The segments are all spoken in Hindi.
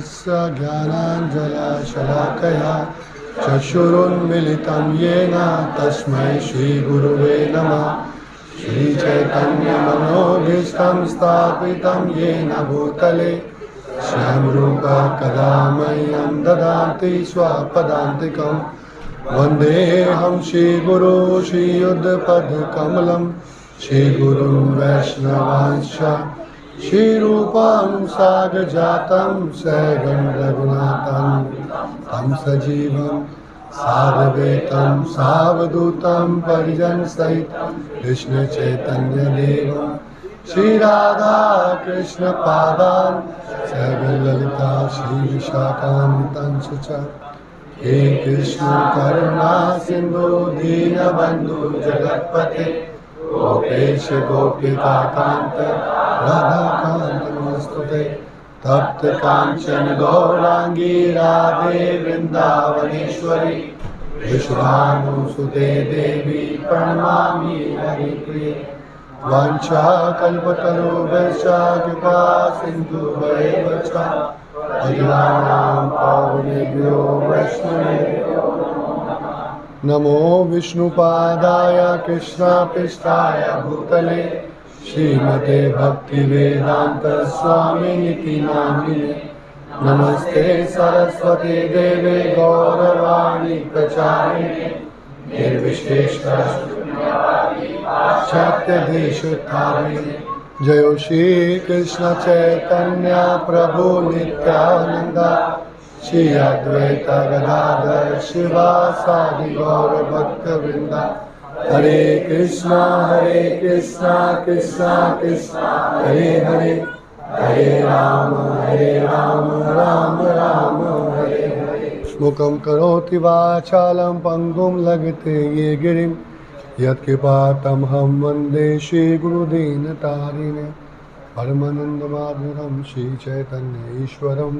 तस्य ज्ञानाञ्जनशलाकया चक्षुरुन्मिलितं येन तस्मै श्रीगुरुवे नमः। श्रीचैतन्यमनोभीष्टं स्थापितं येन भूतले स्वयं रूपा कदा मह्यं ददाति स्वपदान्तिकं। वन्देऽहं श्रीगुरो श्रीयुद्धपदकमलं श्रीगुरुं वैष्णवांश्च श्रीरूपं साग्रजातं सहगण रघुनाथं तं सजीवं साद्वैतं सावधूतं परिजनसहितं कृष्ण चैतन्य देवं श्रीराधा कृष्ण पादान् सहगण ललिता श्री विशाखान्वितांश्च। हे कृष्ण करुणा सिंधु दीनबंधु जगत्पते गोपेश गोपिका कांत राधा कांत नमस्तुते। तप्त कांचन गौरांगी राधे वृंदावनेश्वरी विश्वानुसुते देवी प्रणमामि हरिप्रिये। वाञ्छाकल्पतरुभ्यश्च कृपा सिन्धुभ्येव च पतितानां पावनेभ्यो वैष्णवेभ्यो नमो विष्णुपादाय कृष्णपृष्ठाय भूतले श्रीमते भक्तिवेदांत स्वामिनिति नामिने। नमस्ते सरस्वती देवे गौरवाणी प्रचारिणे निर्विशेषशून्यवादी जयो श्री कृष्ण चैतन्य प्रभु नित्यानंद श्री अद्वैत गदाधर शिवासादि गौर भक्तवृंद। हरे कृष्णा कृष्णा कृष्णा हरे हरे हरे राम राम राम हरे हरे। मुखं करोति वाचालं पंगुं लंघयते ये गिरिं यत्कृपातमहं वन्दे श्रीगुरुदीनतारिणे। परमानन्दमाधुरं श्रीचैतन्य ईश्वरम्।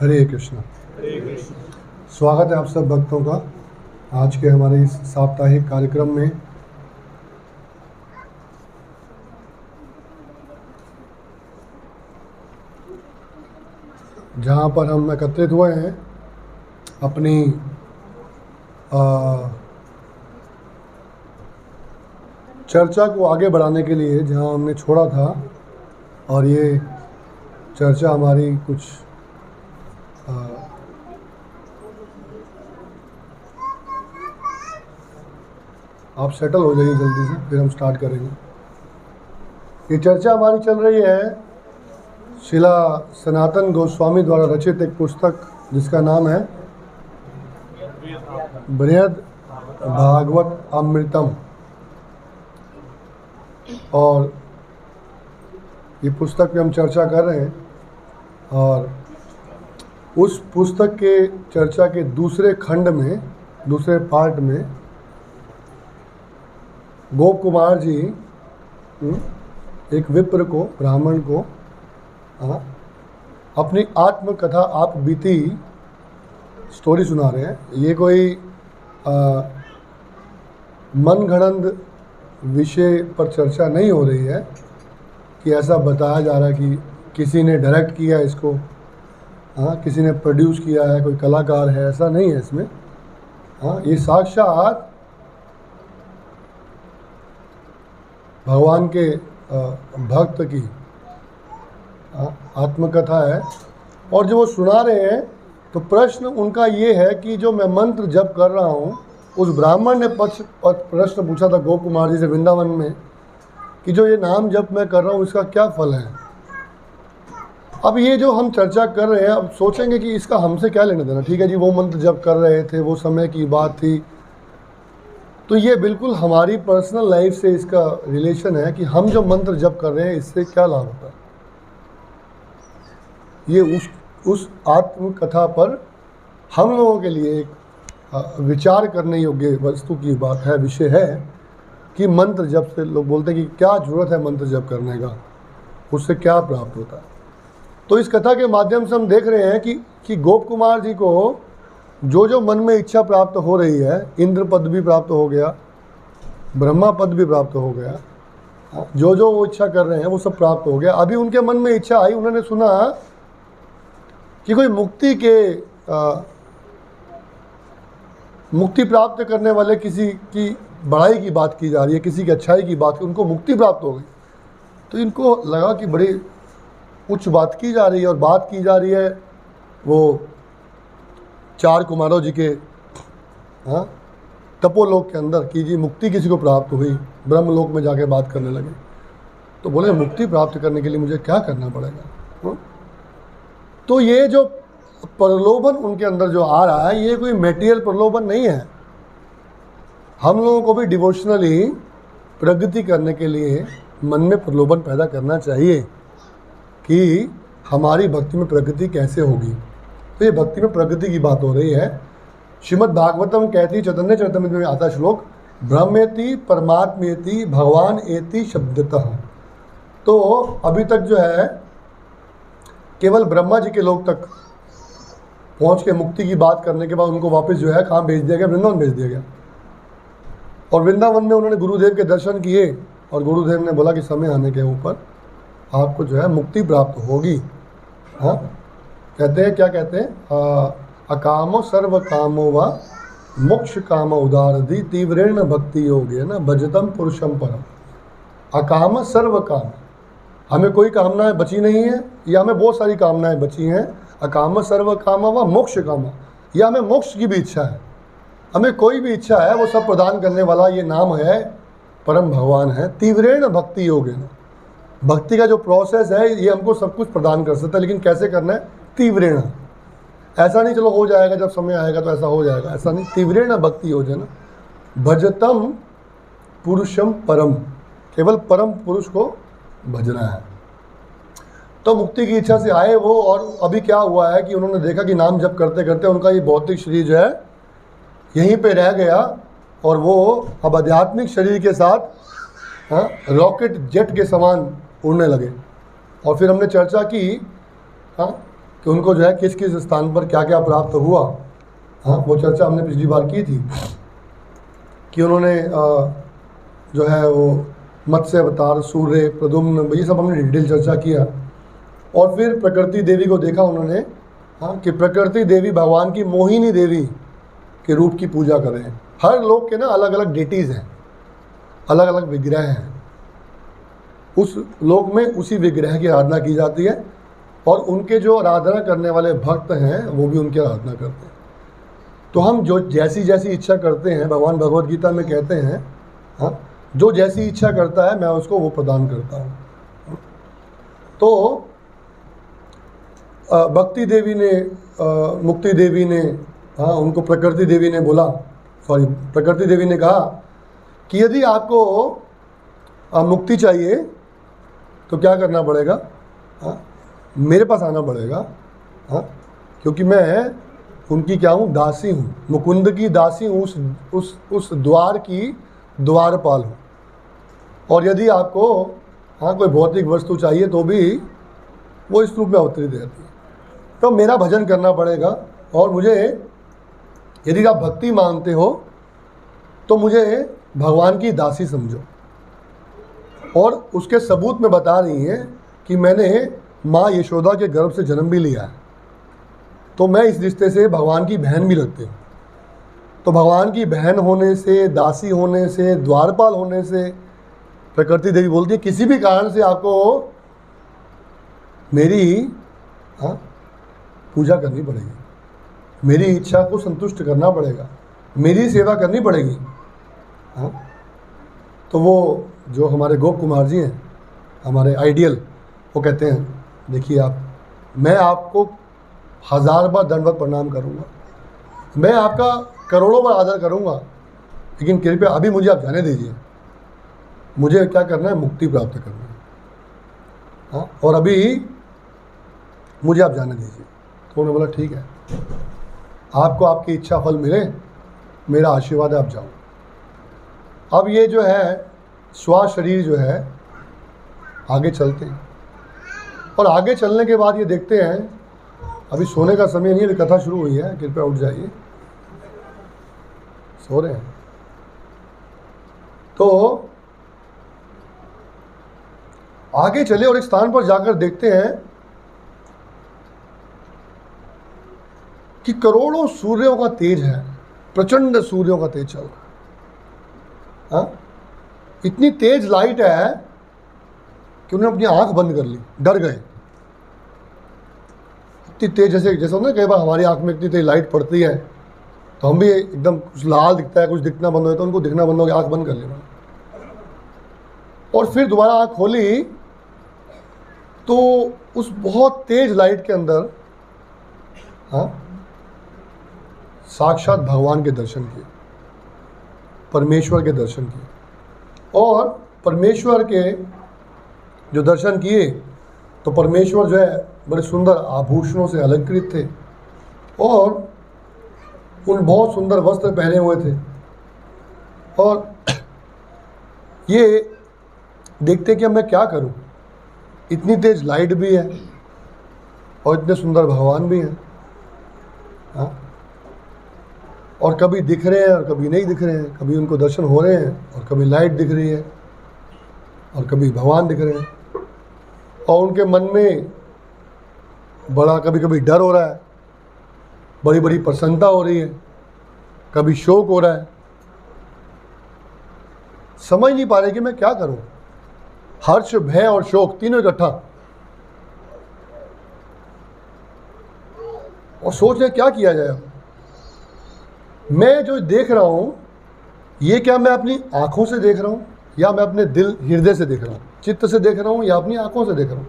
हरे कृष्ण। स्वागत है आप सब भक्तों का आज के हमारे इस साप्ताहिक कार्यक्रम में। जहाँ पर हम एकत्रित हुए हैं अपनी चर्चा को आगे बढ़ाने के लिए, जहाँ हमने छोड़ा था। और ये चर्चा हमारी कुछ आप सेटल हो जाइए जल्दी से, फिर हम स्टार्ट करेंगे। ये चर्चा हमारी चल रही है शिला सनातन गोस्वामी द्वारा रचित एक पुस्तक जिसका नाम है बृहद भागवत अमृतम। और ये पुस्तक पे हम चर्चा कर रहे हैं। और उस पुस्तक के चर्चा के दूसरे खंड में, दूसरे पार्ट में गोप कुमार जी एक विप्र को, ब्राह्मण को अपनी आत्मकथा आप बीती स्टोरी सुना रहे हैं। ये कोई मनगढ़ंत विषय पर चर्चा नहीं हो रही है कि ऐसा बताया जा रहा है कि किसी ने डायरेक्ट किया इसको, किसी ने प्रोड्यूस किया है, कोई कलाकार है, ऐसा नहीं है इसमें। ये साक्षात भगवान के भक्त की आत्मकथा है। और जो वो सुना रहे हैं तो प्रश्न उनका ये है कि जो मैं मंत्र जप कर रहा हूँ, उस ब्राह्मण ने प्रश्न पूछा था गोप कुमार जी से वृंदावन में कि जो ये नाम जप मैं कर रहा हूँ इसका क्या फल है। अब ये जो हम चर्चा कर रहे हैं, अब सोचेंगे कि इसका हमसे क्या लेना देना। ठीक है जी, वो मंत्र जप कर रहे थे, वो समय की बात थी, तो ये बिल्कुल हमारी पर्सनल लाइफ से इसका रिलेशन है कि हम जो मंत्र जप कर रहे हैं इससे क्या लाभ होता है। ये उस आत्मकथा पर हम लोगों के लिए एक विचार करने योग्य वस्तु की बात है, विषय है कि मंत्र जप से लोग बोलते हैं कि क्या ज़रूरत है मंत्र जप करने का, उससे क्या प्राप्त होता है। तो इस कथा के माध्यम से हम देख रहे हैं कि गोप कुमार जी को जो मन में इच्छा प्राप्त हो रही है, इंद्र पद भी प्राप्त हो गया, ब्रह्मा पद भी प्राप्त हो गया, जो वो इच्छा कर रहे हैं वो सब प्राप्त हो गया। अभी उनके मन में इच्छा आई, उन्होंने सुना कि कोई मुक्ति प्राप्त करने वाले किसी की बड़ाई की बात की जा रही है, किसी की अच्छाई की बात, उनको मुक्ति प्राप्त हो गई। तो इनको लगा कि बड़ी उच्च बात की जा रही है, और बात की जा रही है वो 4 कुमारों जी के तपोलोक के अंदर कि जी मुक्ति किसी को प्राप्त हुई। ब्रह्मलोक में जाके बात करने लगे। तो बोले मुक्ति प्राप्त करने के लिए मुझे क्या करना पड़ेगा? तो ये जो प्रलोभन उनके अंदर जो आ रहा है, ये कोई मेटीरियल प्रलोभन नहीं है। हम लोगों को भी डिवोशनली प्रगति करने के लिए मन में प्रलोभन पैदा करना चाहिए कि हमारी भक्ति में प्रगति कैसे होगी। तो ये भक्ति में प्रगति की बात हो रही है। श्रीमद् भागवतम कहती, चैतन्य चरितमृत में आता श्लोक, ब्रह्मेति परमात्मेति भगवान एति शब्दतः। तो अभी तक जो है केवल ब्रह्मा जी के लोक तक पहुंच के मुक्ति की बात करने के बाद उनको वापस जो है कहाँ भेज दिया गया? वृंदावन भेज दिया गया। और वृंदावन में उन्होंने गुरुदेव के दर्शन किए, और गुरुदेव ने बोला कि समय आने के ऊपर आपको जो है मुक्ति प्राप्त होगी। हाँ, कहते हैं, क्या कहते हैं? अकामो सर्व कामो व मोक्ष काम उदारधि तीव्रेण भक्ति योगे न भजतम पुरुषम परम। अकाम सर्व काम, हमें कोई कामनाएं बची नहीं है, या हमें बहुत सारी कामनाएं बची हैं। अकाम सर्व काम व मोक्ष काम, या हमें मोक्ष की भी इच्छा है, हमें कोई भी इच्छा है वो सब प्रदान करने वाला ये नाम है, परम भगवान है। तीव्रेण भक्ति योगे न, भक्ति का जो प्रोसेस है ये हमको सब कुछ प्रदान कर सकता है, लेकिन कैसे करना है? तीव्रेण। ऐसा नहीं चलो हो जाएगा, जब समय आएगा तो ऐसा हो जाएगा, ऐसा नहीं। तीव्रेण भक्ति हो जाए, भजतम पुरुषम परम, केवल परम पुरुष को भजना है। तो मुक्ति की इच्छा से आए वो, और अभी क्या हुआ है कि उन्होंने देखा कि नाम जप करते करते उनका ये भौतिक शरीर जो है यहीं पे रह गया, और वो अब आध्यात्मिक शरीर के साथ रॉकेट जेट के समान उड़ने लगे। और फिर हमने चर्चा की कि उनको जो है किस किस स्थान पर क्या क्या प्राप्त हुआ। वो चर्चा हमने पिछली बार की थी कि उन्होंने जो है वो मत्स्य अवतार, सूर्य, प्रद्युम्न, ये सब हमने डिटेल चर्चा किया। और फिर प्रकृति देवी को देखा उन्होंने, कि प्रकृति देवी भगवान की मोहिनी देवी के रूप की पूजा कर रहे हैं। हर लोग के ना अलग अलग डेटीज़ हैं, अलग अलग विग्रह हैं। उस लोक में उसी विग्रह की आराधना की जाती है, और उनके जो आराधना करने वाले भक्त हैं वो भी उनकी आराधना करते हैं। तो हम जो जैसी जैसी इच्छा करते हैं, भगवान भगवद गीता में कहते हैं, जो जैसी इच्छा करता है मैं उसको वो प्रदान करता हूँ। तो भक्ति देवी ने, मुक्ति देवी ने, उनको प्रकृति देवी ने बोला, प्रकृति देवी ने कहा कि यदि आपको मुक्ति चाहिए तो क्या करना पड़ेगा? मेरे पास आना पड़ेगा। क्योंकि मैं उनकी क्या हूँ? दासी हूँ, मुकुंद की दासी हूँ, उस द्वार की द्वारपाल हूँ। और यदि आपको कोई भौतिक वस्तु चाहिए तो भी वो इस रूप में अवतरित रहती है। तो मेरा भजन करना पड़ेगा, और मुझे, यदि आप भक्ति मानते हो तो मुझे भगवान की दासी समझो। और उसके सबूत में बता रही हैं कि मैंने माँ यशोदा के गर्भ से जन्म भी लिया है, तो मैं इस रिश्ते से भगवान की बहन भी लगती हूँ। तो भगवान की बहन होने से, दासी होने से, द्वारपाल होने से, प्रकृति देवी बोलती है किसी भी कारण से आपको मेरी पूजा करनी पड़ेगी, मेरी इच्छा को संतुष्ट करना पड़ेगा, मेरी सेवा करनी पड़ेगी। तो वो जो हमारे गोप कुमार जी हैं, हमारे आइडियल, वो कहते हैं देखिए मैं आपको 1000 बार दंडवत प्रणाम करूँगा, मैं आपका करोड़ों बार आदर करूँगा, लेकिन कृपया अभी मुझे आप जाने दीजिए। मुझे क्या करना है? मुक्ति प्राप्त करना है। और अभी मुझे आप जाने दीजिए। तो उन्होंने बोला ठीक है, आपको आपकी इच्छा फल मिले, मेरा आशीर्वाद है, आप जाओ। अब ये जो है श्वास शरीर जो है आगे चलते हैं। और आगे चलने के बाद ये देखते हैं, अभी सोने का समय नहीं है, अभी कथा शुरू हुई है, कृपया उठ जाइए, सो रहे हैं। तो आगे चले और एक स्थान पर जाकर देखते हैं कि करोड़ों सूर्यों का तेज है, प्रचंड सूर्यों का तेज चल रहा है। इतनी तेज लाइट है कि उन्हें अपनी आंख बंद कर ली, डर गए। इतनी तेज, जैसे होता है कई बार हमारी आंख में इतनी तेज लाइट पड़ती है तो हम भी एकदम कुछ लाल दिखता है, कुछ दिखना बंद हो जाता है, उनको दिखना बंद हो गया, आंख बंद कर ली। और फिर दोबारा आंख खोली तो उस बहुत तेज लाइट के अंदर साक्षात भगवान के दर्शन किए, परमेश्वर के दर्शन किए। और परमेश्वर के जो दर्शन किए तो परमेश्वर जो है बड़े सुंदर आभूषणों से अलंकृत थे और उन बहुत सुंदर वस्त्र पहने हुए थे। और ये देखते कि अब मैं क्या करूं, इतनी तेज लाइट भी है और इतने सुंदर भगवान भी हैं। और कभी दिख रहे हैं और कभी नहीं दिख रहे हैं, कभी उनको दर्शन हो रहे हैं और कभी लाइट दिख रही है और कभी भगवान दिख रहे हैं। और उनके मन में बड़ा कभी कभी डर हो रहा है, बड़ी बड़ी प्रसन्नता हो रही है, कभी शोक हो रहा है, समझ नहीं पा रहे कि मैं क्या करूं। हर्ष, भय और शोक तीनों इकट्ठा। और सोच रहे क्या किया जाए। मैं जो देख रहा हूं ये क्या मैं अपनी आंखों से देख रहा हूं या मैं अपने दिल हृदय से देख रहा हूं, चित्त से देख रहा हूं या अपनी आंखों से देख रहा हूं,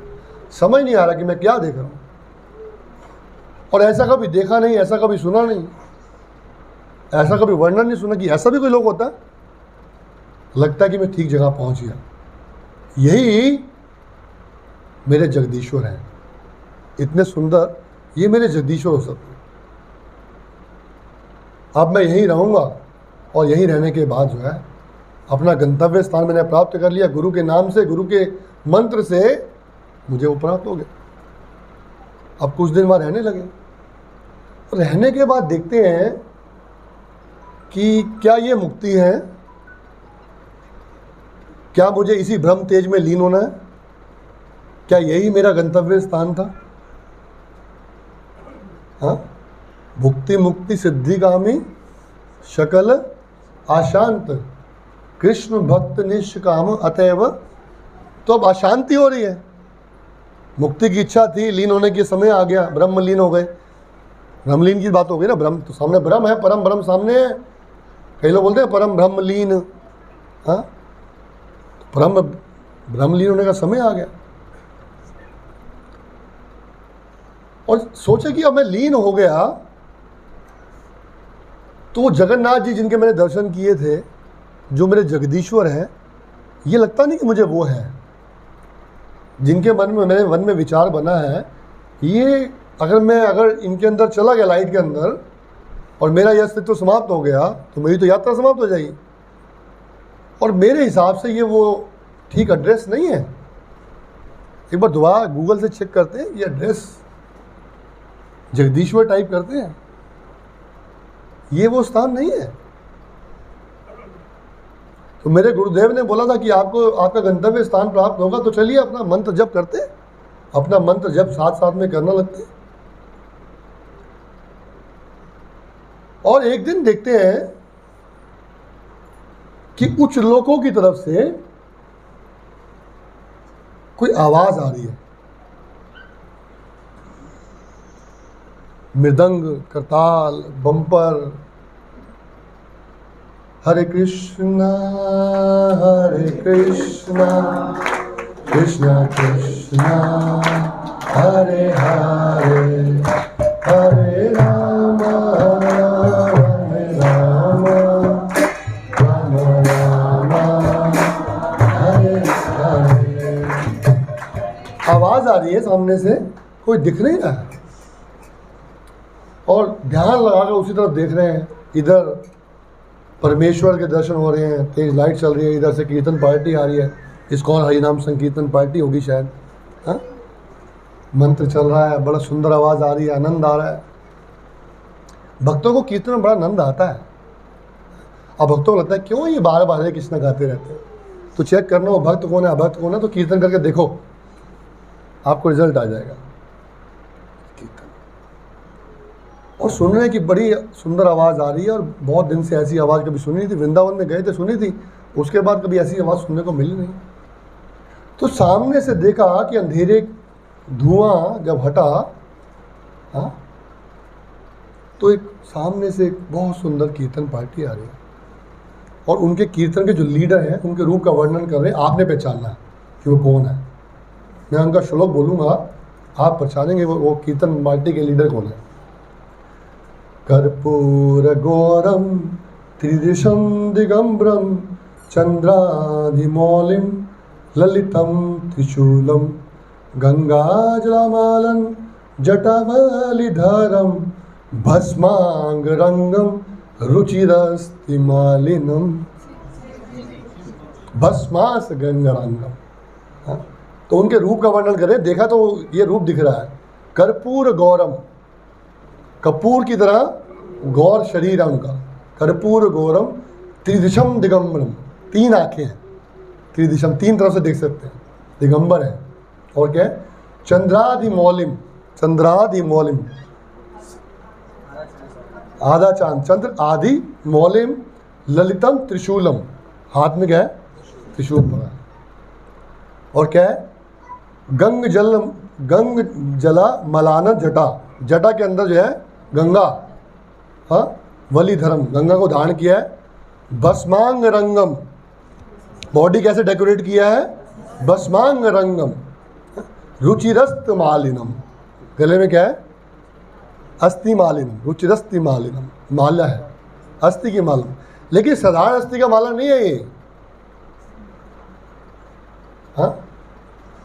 समझ नहीं आ रहा कि मैं क्या देख रहा हूं। और ऐसा कभी देखा नहीं, ऐसा कभी सुना नहीं, ऐसा कभी वर्णन नहीं सुना कि ऐसा भी कोई लोग होता है। लगता है कि मैं ठीक जगह पहुंच गया, यही मेरे जगदीश्वर हैं, इतने सुंदर, ये मेरे जगदीश्वर हो सकते। अब मैं यहीं रहूँगा और यहीं रहने के बाद जो है अपना गंतव्य स्थान मैंने प्राप्त कर लिया। गुरु के नाम से, गुरु के मंत्र से मुझे वो प्राप्त हो गया। अब कुछ दिन वहाँ रहने लगे। रहने के बाद देखते हैं कि क्या ये मुक्ति है, क्या मुझे इसी ब्रह्म तेज में लीन होना है, क्या यही मेरा गंतव्य स्थान था। भुक्ति मुक्ति सिद्धि कामी शकल अशांत कृष्ण भक्त निष्काम अतएव। तो अब अशांति हो रही है, मुक्ति की इच्छा थी, लीन होने के समय आ गया, ब्रह्म लीन हो गए। ब्रह्मलीन की बात हो गई ना, ब्रह्म तो सामने ब्रह्म है, परम ब्रह्म सामने है। कई लोग बोलते हैं परम ब्रह्म लीन, ब्रह्म लीन होने का समय आ गया। और सोचे कि अब मैं लीन हो गया तो जगन्नाथ जी जिनके मैंने दर्शन किए थे, जो मेरे जगदीश्वर हैं, ये लगता नहीं कि मुझे वो है जिनके मेरे मन में विचार बना है। ये अगर इनके अंदर चला गया, लाइट के अंदर, और मेरा यह अस्तित्व समाप्त हो गया तो मेरी तो यात्रा समाप्त हो जाएगी। और मेरे हिसाब से ये वो ठीक एड्रेस नहीं है। एक बार दोबारा गूगल से चेक करते हैं, ये एड्रेस जगदीश्वर टाइप करते हैं, ये वो स्थान नहीं है। तो मेरे गुरुदेव ने बोला था कि आपको आपका गंतव्य स्थान प्राप्त होगा तो चलिए अपना मंत्र जप करते, अपना मंत्र जप साथ साथ में करना लगते। और एक दिन देखते हैं कि उच्च लोकों की तरफ से कोई आवाज आ रही है, मृदंग, करताल, बम्पर, हरे कृष्णा कृष्णा कृष्णा हरे हरे, हरे राम राम राम हरे हरे। आवाज आ रही है सामने से, कोई दिख नहीं रहा है। और ध्यान लगाकर उसी तरफ देख रहे हैं। इधर परमेश्वर के दर्शन हो रहे हैं, तेज लाइट चल रही है, इधर से कीर्तन पार्टी आ रही है, इस्कॉन हरिनाम संकीर्तन पार्टी होगी शायद। मंत्र चल रहा है, बड़ा सुंदर आवाज़ आ रही है, आनंद आ रहा है। भक्तों को कीर्तन में बड़ा आनंद आता है। अब भक्तों को लगता है क्यों ये बार बार हरे कृष्ण गाते रहते हैं। तो चेक करना वो भक्त कौन है अभक्त कौन है, तो कीर्तन करके देखो, आपको रिजल्ट आ जाएगा। कीर्तन और सुनने की बड़ी सुंदर आवाज़ आ रही है, और बहुत दिन से ऐसी आवाज़ कभी सुनी नहीं थी। वृंदावन में गए थे, सुनी थी, उसके बाद कभी ऐसी आवाज़ सुनने को मिली नहीं। तो सामने से देखा कि अंधेरे धुआं जब हटा, हाँ, तो एक सामने से एक बहुत सुंदर कीर्तन पार्टी आ रही है, और उनके कीर्तन के जो लीडर हैं उनके रूप का वर्णन कर रहे हैं। आपने पहचानना है कि वो कौन है। मैं उनका श्लोक बोलूँगा, आप पहचानेंगे वो कीर्तन पार्टी के लीडर कौन है। कर्पूर गौरम त्रिदिशम दिगंबरम चंद्राधिमौलिम ललितम त्रिशूलम गंगाजलमालन जटावलिधरम भस्मांगरंगम रुचिरस्तिमालिनम। भस्मास गंगारंगम, हाँ? तो उनके रूप का वर्णन करें। देखा तो ये रूप दिख रहा है, कर्पूर गौरम, कपूर की तरह गौर शरीर है उनका। कर्पूर गौरम त्रिदिशम दिगंबरम, 3 आँखें हैं, त्रिदिशम 3 तरफ से देख सकते हैं, दिगंबर है। और क्या है, चंद्राधिमौलिम, चंद्राधिमौलिम, आधा चांद, चंद्र आदि मौलिम ललितम त्रिशूलम, हाथ में क्या है, त्रिशूल पड़ा है। और क्या है, गंग जला मलाना जटा, जटा के अंदर जो है गंगा, हाँ, वलीधरम, गंगा को धारण किया है। भस्मांग रंगम, बॉडी कैसे डेकोरेट किया है, भस्मांग रंगम। रुचिरस्त मालिनम, गले में क्या है, अस्थि मालिनम, रुचिरस्ति मालिनम, माला है अस्थि की माला। लेकिन साधारण अस्थि का माला नहीं है ये, हाँ,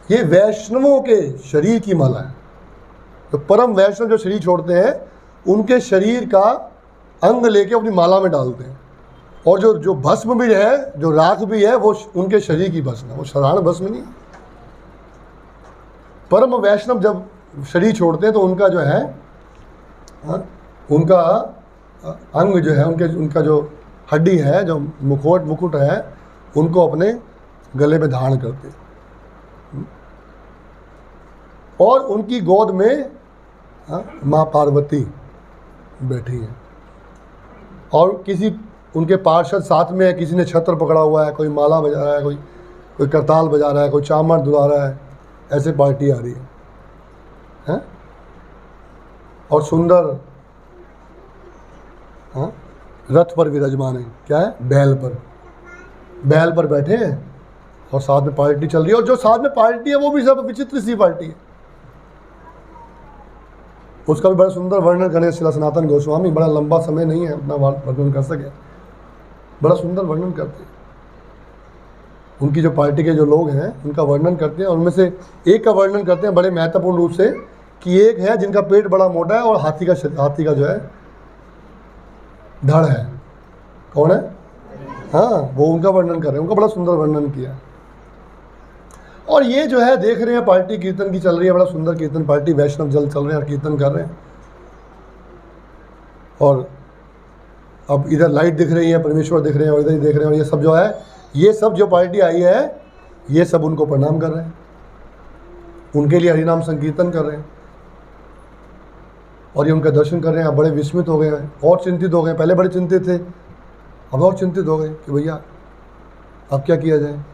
ये वैष्णवों के शरीर की माला है। तो परम वैष्णव जो शरीर छोड़ते हैं उनके शरीर का अंग लेके अपनी माला में डालते हैं। और जो भस्म भी है, जो राख भी है, वो उनके शरीर की भस्म है, वो साधारण भस्म नहीं। परम वैष्णव जब शरीर छोड़ते हैं तो उनका जो है, हाँ, उनका अंग जो है, उनका जो हड्डी है, जो मुकुट है, उनको अपने गले में धारण करते हैं। और उनकी गोद में, हाँ, माँ पार्वती बैठी है, और किसी उनके पार्षद साथ में है। किसी ने छत्र पकड़ा हुआ है, कोई माला बजा रहा है, कोई करताल बजा रहा है, कोई चामर दुला रहा है। ऐसे पार्टी आ रही है, हैं? और सुंदर, हाँ, रथ पर विराजमान है। क्या है, बैल पर बैठे हैं, और साथ में पार्टी चल रही है। और जो साथ में पार्टी है वो भी सब विचित्र सी पार्टी है। उसका भी बड़ा सुंदर वर्णन करें श्री सनातन गोस्वामी। बड़ा लंबा समय नहीं है उतना वर्णन कर सके, बड़ा सुंदर वर्णन करते हैं। उनकी जो पार्टी के जो लोग हैं उनका वर्णन करते हैं, और उनमें से एक का वर्णन करते हैं बड़े महत्वपूर्ण रूप से, कि एक है जिनका पेट बड़ा मोटा है और हाथी का जो है धड़ है। कौन है, हाँ, वो उनका वर्णन कर रहे हैं। उनका बड़ा सुंदर वर्णन किया। और ये जो है देख रहे हैं पार्टी कीर्तन की चल रही है, बड़ा सुंदर कीर्तन पार्टी, वैष्णव जल चल रहे हैं और कीर्तन कर रहे हैं। और अब इधर लाइट दिख रही है, परमेश्वर दिख रहे हैं, और इधर ही देख रहे हैं। और ये सब जो है, ये सब जो पार्टी आई है, ये सब उनको प्रणाम कर रहे हैं, उनके लिए हरिनाम संकीर्तन कर रहे हैं, और ये उनका दर्शन कर रहे हैं। अब बड़े विस्मित हो गए हैं और चिंतित हो गए। पहले बड़े चिंतित थे, अब और चिंतित हो गए कि भैया अब क्या किया जाए।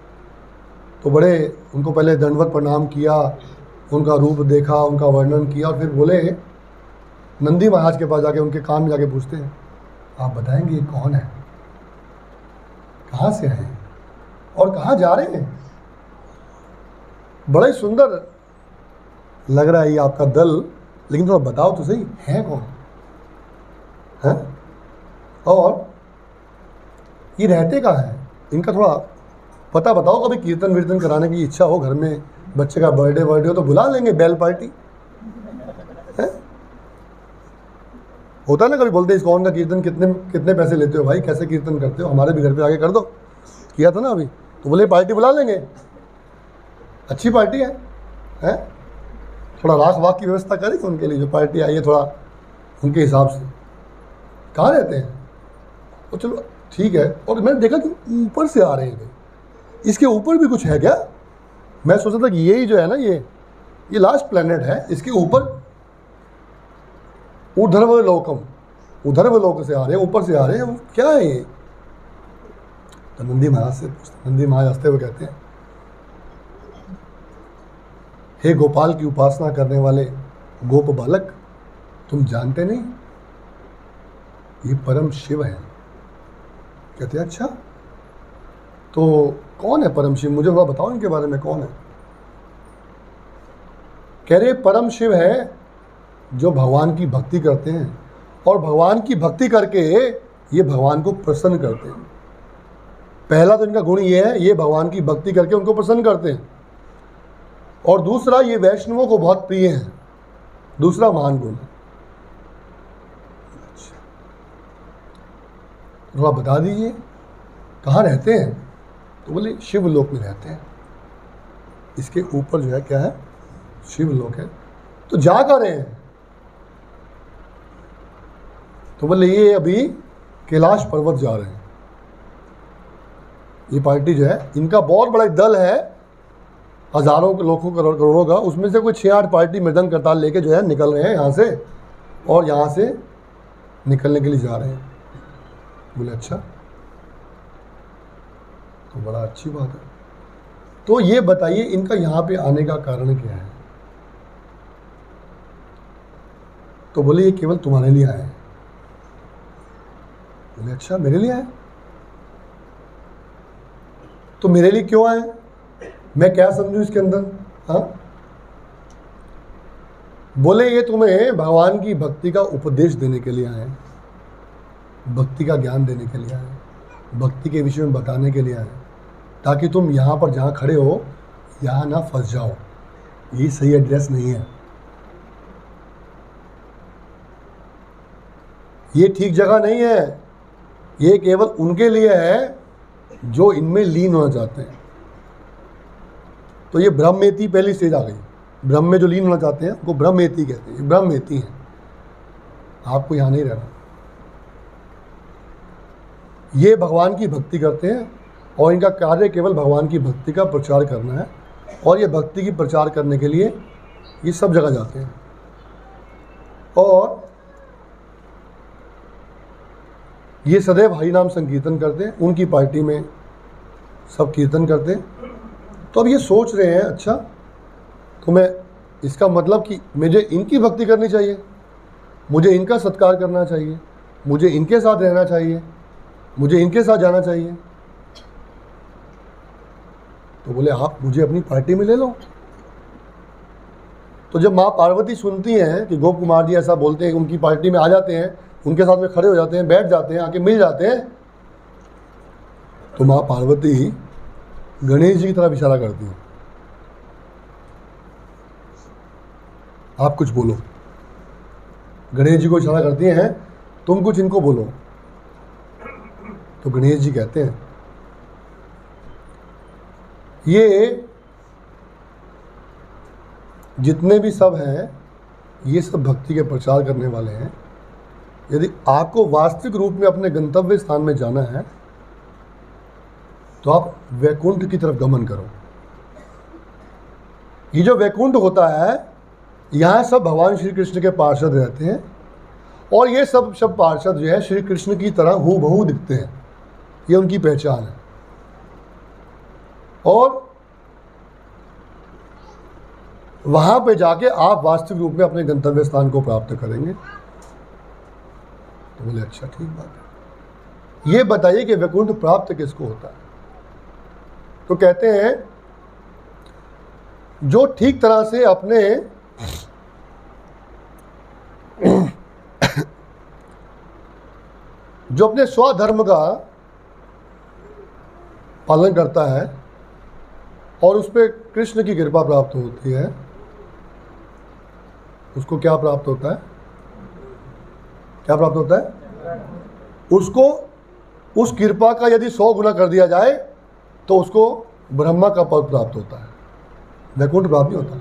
तो बड़े उनको पहले दंडवत प्रणाम किया, उनका रूप देखा, उनका वर्णन किया, और फिर बोले नंदी महाराज के पास जाके, उनके कान में जाके पूछते हैं, आप बताएंगे ये कौन है, कहाँ से आए और कहाँ जा रहे हैं। बड़ा ही सुंदर लग रहा है ये आपका दल, लेकिन थोड़ा बताओ तो सही, है कौन है, और ये रहते कहाँ हैं, इनका थोड़ा पता बताओ। कभी कीर्तन वीर्तन कराने की इच्छा हो, घर में बच्चे का बर्थडे हो तो बुला लेंगे, बैल पार्टी है। होता है ना, कभी बोलते हैं इस्कॉन का कीर्तन कितने पैसे लेते हो भाई, कैसे कीर्तन करते हो, हमारे भी घर पे आके कर दो। किया था ना अभी, तो बोले पार्टी बुला लेंगे, अच्छी पार्टी है। थोड़ा राख वाक की व्यवस्था करेंगे उनके लिए, जो पार्टी आई है थोड़ा उनके हिसाब से। कहाँ रहते हैं वो? चलो ठीक है। और मैंने देखा कि ऊपर से आ रहे हैं, इसके ऊपर भी कुछ है क्या? मैं सोचा था कि यही जो है ना, ये लास्ट प्लेनेट है, इसके ऊपर ऊर्ध्व लोकम, ऊर्ध्व लोक से आ रहे हैं, ऊपर से आ रहे हैं, वो क्या है ये? तो नंदी महाराज से पूछते, नंदी महाराज हंसते हुए कहते हैं, हे गोपाल की उपासना करने वाले गोप बालक, तुम जानते नहीं ये परम शिव है। कहते हैं अच्छा, तो कौन है परम शिव? मुझे थोड़ा बताओ इनके बारे में, कौन है? कह रहे परम शिव है जो भगवान की भक्ति करते हैं, और भगवान की भक्ति करके ये भगवान को प्रसन्न करते हैं। पहला तो इनका गुण ये है, ये भगवान की भक्ति करके उनको प्रसन्न करते हैं, और दूसरा ये वैष्णवों को बहुत प्रिय है, दूसरा महान गुण है। थोड़ा बता दीजिए कहाँ रहते हैं? तो बोले शिवलोक में रहते हैं, इसके ऊपर जो है क्या है? शिवलोक है। तो जा कर रहे हैं? तो बोले ये अभी कैलाश पर्वत जा रहे हैं। ये पार्टी जो है, इनका बहुत बड़ा एक दल है, हजारों के लोगों करोड़ों का, उसमें से कोई 6-8 पार्टी मृदंग करताल लेके जो है निकल रहे हैं यहाँ से, और यहाँ से निकलने के लिए जा रहे हैं। बोले अच्छा, तो बड़ा अच्छी बात है। तो ये बताइए इनका यहाँ पे आने का कारण क्या है? तो बोले ये केवल तुम्हारे लिए आए हैं। बोले अच्छा, मेरे लिए आए? तो मेरे लिए क्यों आए? मैं क्या समझूं इसके अंदर? हाँ, बोले ये तुम्हें भगवान की भक्ति का उपदेश देने के लिए आए हैं, भक्ति का ज्ञान देने के लिए आए, भक्ति के विषय में बताने के लिए आए, ताकि तुम यहाँ पर जहाँ खड़े हो यहाँ ना फंस जाओ। ये सही एड्रेस नहीं है, ये ठीक जगह नहीं है। ये केवल उनके लिए है जो इनमें लीन होना चाहते हैं। तो ये ब्रह्मेति पहली स्टेज आ गई। ब्रह्म में जो लीन होना चाहते हैं वो ब्रह्मेति कहते हैं, ब्रह्मेति हैं। आपको यहाँ नहीं रहना। ये भगवान की भक्ति करते हैं, और इनका कार्य केवल भगवान की भक्ति का प्रचार करना है, और ये भक्ति की प्रचार करने के लिए ये सब जगह जाते हैं। और ये सदैव हरि नाम संकीर्तन करते हैं, उनकी पार्टी में सब कीर्तन करते हैं। तो अब ये सोच रहे हैं अच्छा, तो मैं इसका मतलब कि मुझे इनकी भक्ति करनी चाहिए, मुझे इनका सत्कार करना चाहिए, मुझे इनके साथ रहना चाहिए, मुझे इनके साथ जाना चाहिए। तो बोले आप मुझे अपनी पार्टी में ले लो। तो जब माँ पार्वती सुनती हैं कि गोप कुमार जी ऐसा बोलते हैं कि उनकी पार्टी में आ जाते हैं, उनके साथ में खड़े हो जाते हैं, बैठ जाते हैं, आके मिल जाते हैं, तो माँ पार्वती गणेश जी की तरफ इशारा करती है, आप कुछ बोलो। गणेश जी को इशारा करती हैं, तुम कुछ इनको बोलो। तो गणेश जी कहते हैं ये जितने भी सब हैं ये सब भक्ति के प्रचार करने वाले हैं। यदि आपको वास्तविक रूप में अपने गंतव्य स्थान में जाना है तो आप वैकुंठ की तरफ गमन करो। ये जो वैकुंठ होता है, यहाँ सब भगवान श्री कृष्ण के पार्षद रहते हैं, और ये सब पार्षद जो है श्री कृष्ण की तरह हूबहू दिखते हैं, ये उनकी पहचान है। और वहाँ पे जाके आप वास्तविक रूप में अपने गंतव्य स्थान को प्राप्त करेंगे। तो बोले अच्छा ठीक बात है, ये बताइए कि वैकुंठ प्राप्त किसको होता है? तो कहते हैं जो ठीक तरह से अपने जो अपने स्वधर्म का पालन करता है और उस पर कृष्ण की कृपा प्राप्त होती है, उसको क्या प्राप्त होता है? क्या प्राप्त होता है? उसको उस कृपा का यदि 100 गुना कर दिया जाए तो उसको ब्रह्मा का पद प्राप्त होता है, वैकुंठ प्राप्त नहीं होता।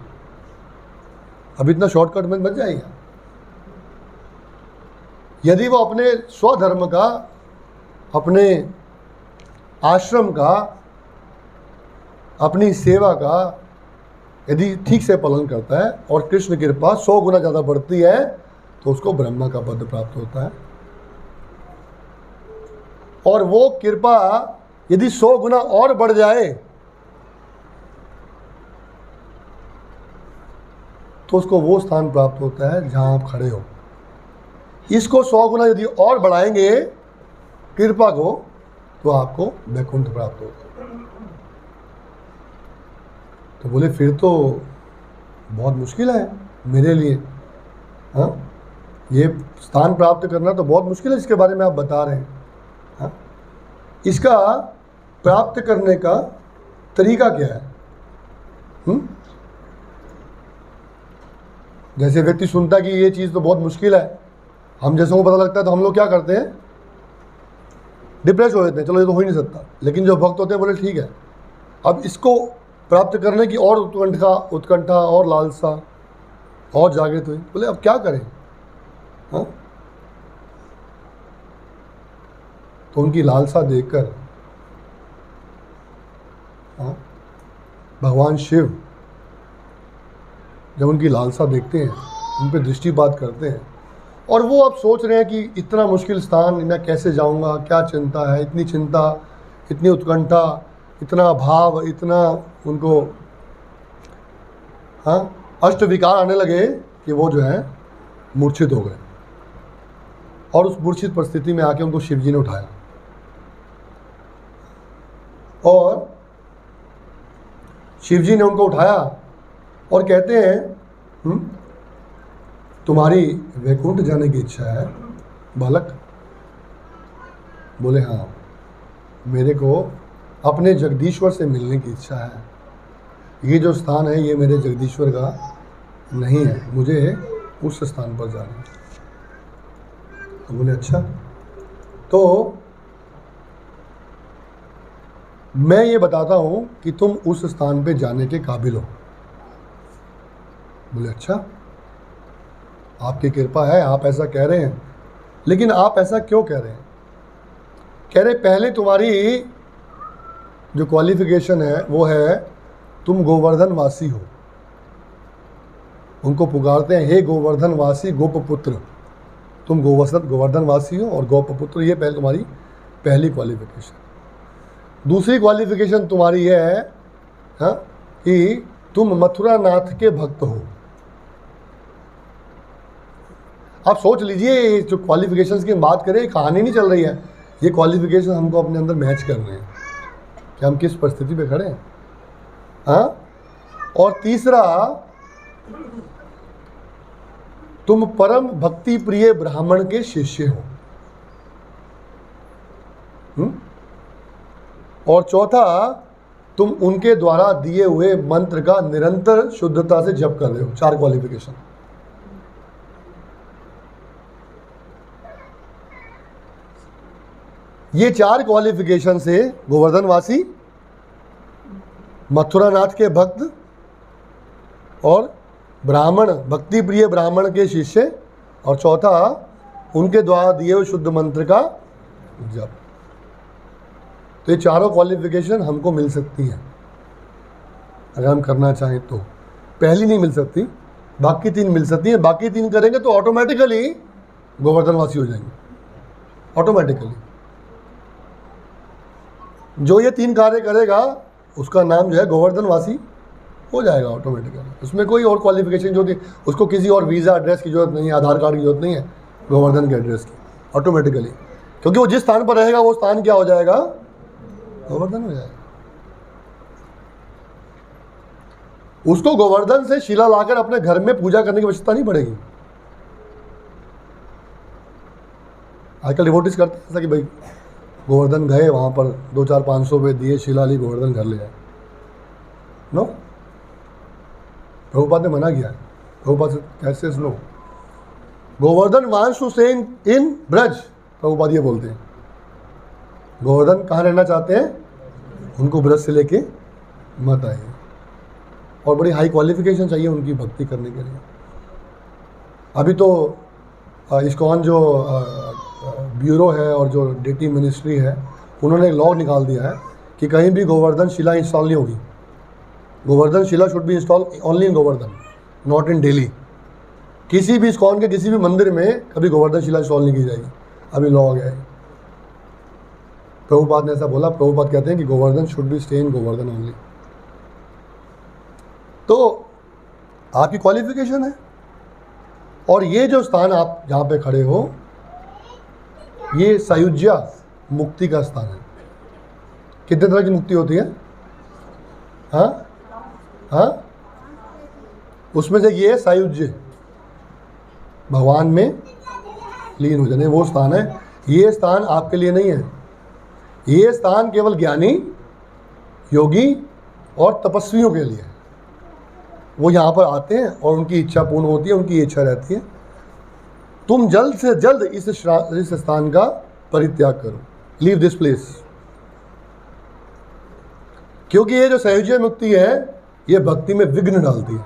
अब इतना शॉर्टकट में बच जाएगा। यदि वो अपने स्वधर्म का, अपने आश्रम का, अपनी सेवा का यदि ठीक से पालन करता है और कृष्ण कृपा 100 गुना ज़्यादा बढ़ती है तो उसको ब्रह्मा का पद प्राप्त होता है। और वो कृपा यदि 100 गुना और बढ़ जाए तो उसको वो स्थान प्राप्त होता है जहां आप खड़े हो। इसको 100 गुना यदि और बढ़ाएंगे कृपा को तो आपको वैकुंठ प्राप्त होता है। तो बोले फिर तो बहुत मुश्किल है मेरे लिए, हाँ, ये स्थान प्राप्त करना तो बहुत मुश्किल है जिसके बारे में आप बता रहे हैं। हाँ, इसका प्राप्त करने का तरीका क्या है? जैसे व्यक्ति सुनता है कि ये चीज़ तो बहुत मुश्किल है, हम जैसे को पता लगता है तो हम लोग क्या करते हैं, डिप्रेस हो जाते हैं, चलो ये तो हो ही नहीं सकता। लेकिन जो भक्त होते हैं बोले ठीक है, अब इसको प्राप्त करने की और उत्कंठा और लालसा और जागृत हुई। बोले अब क्या करें? हाँ, तो उनकी लालसा देखकर हाँ, भगवान शिव जब उनकी लालसा देखते हैं, उन पर दृष्टिपात करते हैं और वो अब सोच रहे हैं कि इतना मुश्किल स्थान मैं कैसे जाऊंगा, क्या चिंता है, इतनी चिंता, इतनी उत्कंठा, इतना भाव, इतना उनको हाँ अष्ट विकार आने लगे कि वो जो है मूर्छित हो गए। और उस मूर्छित परिस्थिति में आके उनको शिव जी ने उठाया और शिव जी ने उनको उठाया और कहते हैं तुम्हारी वैकुंठ जाने की इच्छा है बालक? बोले हाँ, मेरे को अपने जगदीश्वर से मिलने की इच्छा है। ये जो स्थान है ये मेरे जगदीश्वर का नहीं है, मुझे उस स्थान पर जाना है। तो बोले अच्छा, तो मैं ये बताता हूँ कि तुम उस स्थान पे जाने के काबिल हो। बोले अच्छा, आपकी कृपा है, आप ऐसा कह रहे हैं, लेकिन आप ऐसा क्यों कह रहे हैं? कह रहे पहले तुम्हारी जो क्वालिफिकेशन है वो है तुम गोवर्धन वासी हो। उनको पुकारते हैं हे गोवर्धन वासी गोपपुत्र, तुम गोवर्धन वासी हो और गोपपुत्र, ये पहले तुम्हारी पहली क्वालिफिकेशन। दूसरी क्वालिफिकेशन तुम्हारी ये है हाँ, कि तुम मथुरा नाथ के भक्त हो। आप सोच लीजिए, जो क्वालिफिकेशंस की बात करें, कहानी नहीं चल रही है, ये क्वालिफिकेशन हमको अपने अंदर मैच करने हैं कि हम किस परिस्थिति पे खड़े हैं। हाँ, और तीसरा तुम परम भक्ति प्रिय ब्राह्मण के शिष्य हो। और चौथा, तुम उनके द्वारा दिए हुए मंत्र का निरंतर शुद्धता से जप कर रहे हो। 4 क्वालिफिकेशन। ये 4 क्वालिफिकेशन से गोवर्धनवासी, मथुरानाथ के भक्त और ब्राह्मण, भक्ति प्रिय ब्राह्मण के शिष्य, और चौथा उनके द्वारा दिए हुए शुद्ध मंत्र का जप। तो ये चारों क्वालिफिकेशन हमको मिल सकती हैं अगर हम करना चाहें तो। पहली नहीं मिल सकती, बाकी 3 मिल सकती हैं। बाकी 3 करेंगे तो ऑटोमेटिकली गोवर्धनवासी हो जाएंगे, ऑटोमेटिकली। जो ये 3 कार्य करेगा उसका नाम जो है गोवर्धनवासी हो जाएगा ऑटोमेटिकली। उसमें कोई और क्वालिफिकेशन जो थी, उसको किसी और वीज़ा एड्रेस की जरूरत नहीं है, आधार कार्ड की जरूरत नहीं है, गोवर्धन के एड्रेस की, ऑटोमेटिकली। क्योंकि वो जिस स्थान पर रहेगा वो स्थान क्या हो जाएगा? गोवर्धन हो जाएगा। उसको गोवर्धन से शिला लाकर अपने घर में पूजा करने की आवश्यकता नहीं पड़ेगी। आजकल डिवोटीज करते हैं ऐसा कि भाई गोवर्धन गए, वहाँ पर 2-4-500 रुपये दिए, शिला ली, गोवर्धन घर ले जाए। नो, प्रभुपाद ने मना किया है। प्रभुपाद से कैसे no, Govardhan wants to stay in Braj, Prabhupada ये बोलते हैं। गोवर्धन कहाँ रहना चाहते हैं, उनको ब्रज से लेके मत आइए। और बड़ी हाई क्वालिफिकेशन चाहिए उनकी भक्ति करने के लिए। अभी तो इस्कॉन जो ब्यूरो है और जो डीटी मिनिस्ट्री है, उन्होंने एक लॉ निकाल दिया है कि कहीं भी गोवर्धन शिला इंस्टॉल नहीं होगी। गोवर्धन शिला should be install only in Govardhan, not in Delhi. किसी भी इस्कॉन के किसी भी मंदिर में कभी गोवर्धन शिला इंस्टॉल नहीं की जाएगी। अभी लॉ हो गया है। प्रभुपाद ने ऐसा बोला। प्रभुपाद कहते हैं कि Govardhan should be stay in Govardhan only. तो आपकी क्वालिफिकेशन है। और ये जो स्थान आप जहाँ पे खड़े हो, ये सायुज्या मुक्ति का स्थान है। कितने तरह की मुक्ति होती है? हाँ हाँ, उसमें से ये है सायुज्य, भगवान में लीन हो जाने, वो स्थान है। ये स्थान आपके लिए नहीं है। ये स्थान केवल ज्ञानी, योगी और तपस्वियों के लिए है। वो यहाँ पर आते हैं और उनकी इच्छा पूर्ण होती है, उनकी इच्छा रहती है। तुम जल्द से जल्द इस स्थान का परित्याग करो, लीव दिस प्लेस। क्योंकि ये जो सायुज्य मुक्ति है, ये भक्ति में विघ्न डालती है।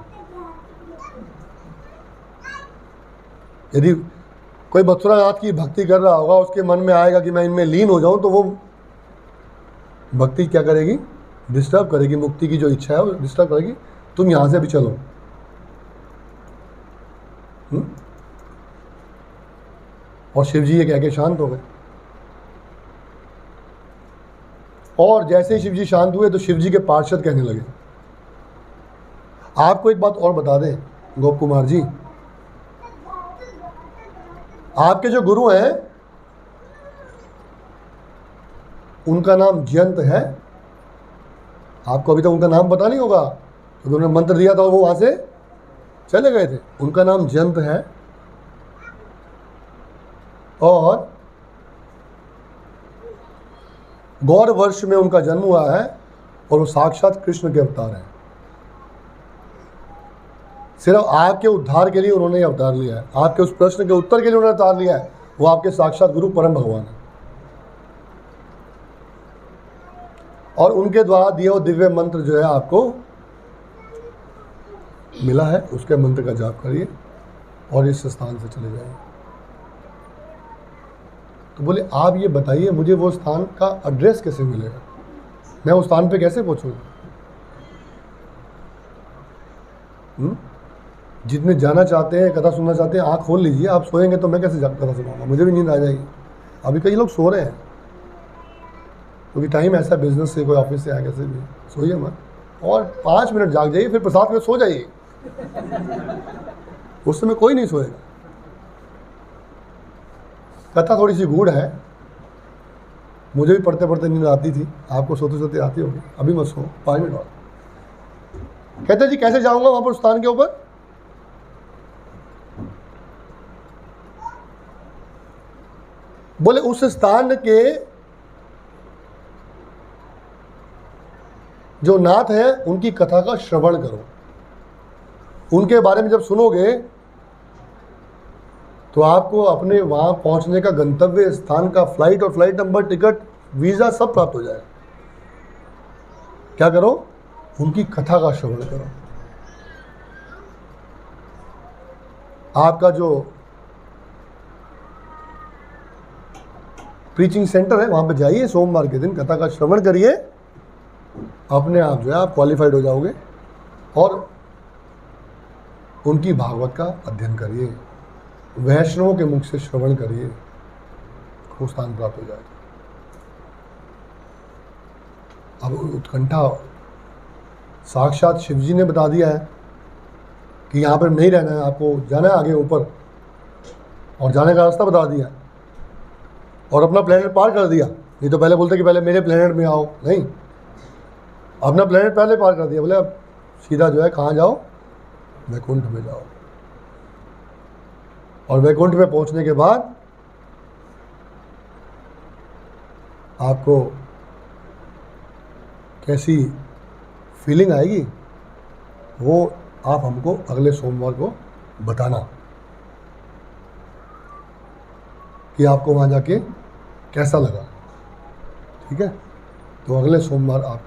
यदि कोई मथुरानाथ की भक्ति कर रहा होगा, उसके मन में आएगा कि मैं इनमें लीन हो जाऊं, तो वो भक्ति क्या करेगी? डिस्टर्ब करेगी। मुक्ति की जो इच्छा है वो डिस्टर्ब करेगी। तुम यहां से भी चलो। और शिव जी ये कह के शांत हो गए। और जैसे ही शिव जी शांत हुए तो शिव जी के पार्षद कहने लगे। आपको एक बात और बता दें गोप कुमार जी, आपके जो गुरु हैं उनका नाम जयंत है। आपको अभी तक उनका नाम पता नहीं होगा क्योंकि उन्होंने मंत्र दिया था और वो वहां से चले गए थे। उनका नाम जयंत है और गौर वर्ष में उनका जन्म हुआ है और वो साक्षात कृष्ण के अवतार हैं। सिर्फ आपके उद्धार के लिए उन्होंने ये अवतार लिया है। आपके उस प्रश्न के उत्तर के लिए उन्होंने अवतार लिया है। वो आपके साक्षात गुरु परम भगवान है और उनके द्वारा दिए हुए दिव्य मंत्र जो है आपको मिला है, उसके मंत्र का जाप करिए और इस स्थान से चले जाइए। तो बोले आप ये बताइए मुझे वो स्थान का एड्रेस कैसे मिलेगा, मैं उस स्थान पे कैसे पहुंचूंगा? जितने जाना चाहते हैं, कथा सुनना चाहते हैं, आँख खोल लीजिए। आप सोएंगे तो मैं कैसे कथा सुनाऊंगा? मुझे भी नींद आ जाएगी। अभी कई लोग सो रहे हैं क्योंकि टाइम ऐसा, बिजनेस से कोई ऑफिस से आया, कैसे भी सोइए मत और 5 मिनट जाग जाइए, फिर प्रसाद में सो जाइए। उस समय कोई नहीं सोएगा। कथा थोड़ी सी गूढ़ है, मुझे भी पढ़ते पढ़ते नींद आती थी, आपको सोते सोते आती होगी। अभी मत सो, 5 मिनट और। कहते जी कैसे जाऊंगा वहां पर स्थान के ऊपर? बोले उस स्थान के जो नाथ है उनकी कथा का श्रवण करो। उनके बारे में जब सुनोगे तो आपको अपने वहां पहुंचने का गंतव्य स्थान का फ्लाइट और फ्लाइट नंबर, टिकट, वीजा सब प्राप्त हो जाएगा। क्या करो? उनकी कथा का श्रवण करो। आपका जो प्रीचिंग सेंटर है वहां पे जाइए, सोमवार के दिन कथा का श्रवण करिए। अपने आप जो है आप क्वालिफाइड हो जाओगे और उनकी भागवत का अध्ययन करिए, वैष्णवों के मुख से श्रवण करिए, वो स्थान प्राप्त हो जाएगा। अब उत्कंठा साक्षात शिवजी ने बता दिया है कि यहाँ पर नहीं रहना है, आपको जाना है आगे ऊपर, और जाने का रास्ता बता दिया और अपना प्लेनेट पार कर दिया। नहीं तो पहले बोलते कि पहले मेरे प्लेनेट में आओ, नहीं, अपना प्लेनेट पहले पार कर दिया। बोले अब सीधा जो है कहाँ जाओ? वैकुंठ में जाओ। और वैकुंठ में पहुंचने के बाद आपको कैसी फीलिंग आएगी वो आप हमको अगले सोमवार को बताना कि आपको वहाँ जाके कैसा लगा। ठीक है, तो अगले सोमवार आप